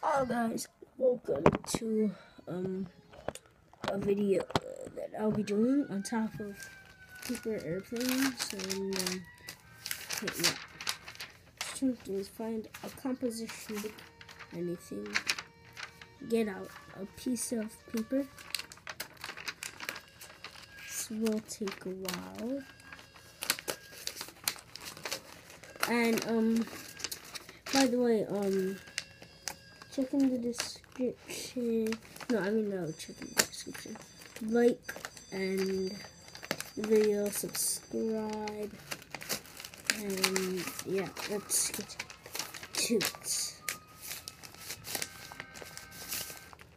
Hello guys, welcome to a video that I'll be doing on top of paper airplanes and yeah. First thing is find a composition book, anything. Get out a piece of paper. This will take a while. And by the way, check in the description. No, check in the description. Like and the video, subscribe, and yeah, let's get to it.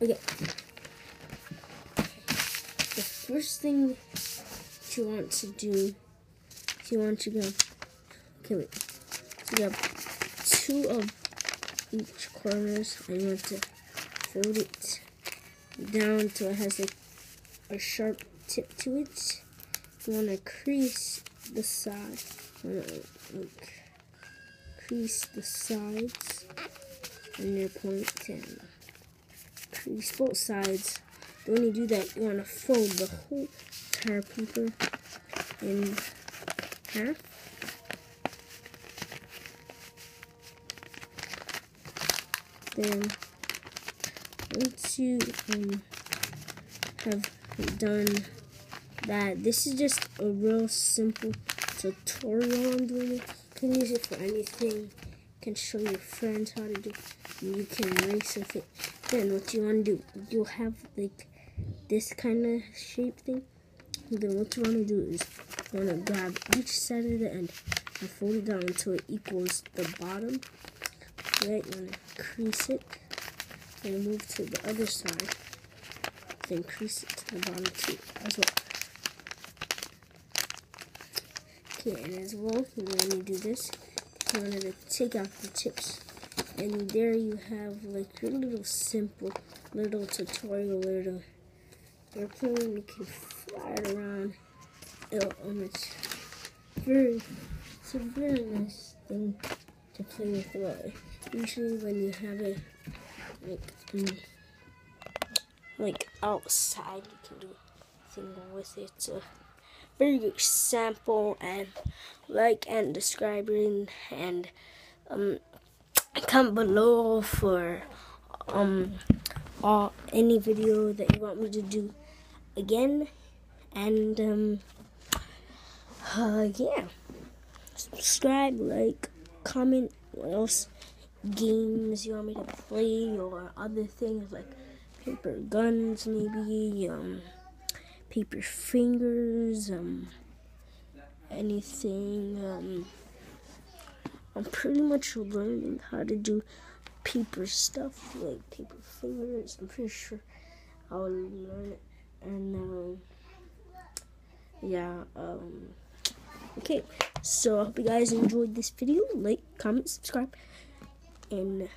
Okay. The first thing that you want to do is you want to go. Okay, wait. So you have two of each corners, and you want to fold it down until it has like a sharp tip to it. You want to crease the side. Crease the sides and your point and crease both sides. Then when you do that, you want to fold the whole entire paper in half. Then once you have done that, this is just a real simple tutorial on doing it. You can use it for anything. You can show your friends how to do it. And you can race with it. Then what you want to do, you'll have like this kind of shape thing. And then what you want to do is you want to grab each side of the end and fold it down until it equals the bottom. Right, you want to crease it, then move to the other side, then crease it to the bottom too, as well. Okay, and as well, when you do this, you want to take out the tips, and there you have like your little simple little tutorial, little airplane. You can fly it around. It's a very nice thing to play with. Well, usually when you have it like outside, you can do a thing with it. It's a very good sample, and like and subscribe and comment below for any video that you want me to do again, and yeah, subscribe, like, comment what else games you want me to play, or other things like paper guns, maybe paper fingers, anything. I'm pretty much learning how to do paper stuff, like paper fingers. I'm pretty sure I'll learn it, and yeah, okay, so I hope you guys enjoyed this video. Like, comment, subscribe, and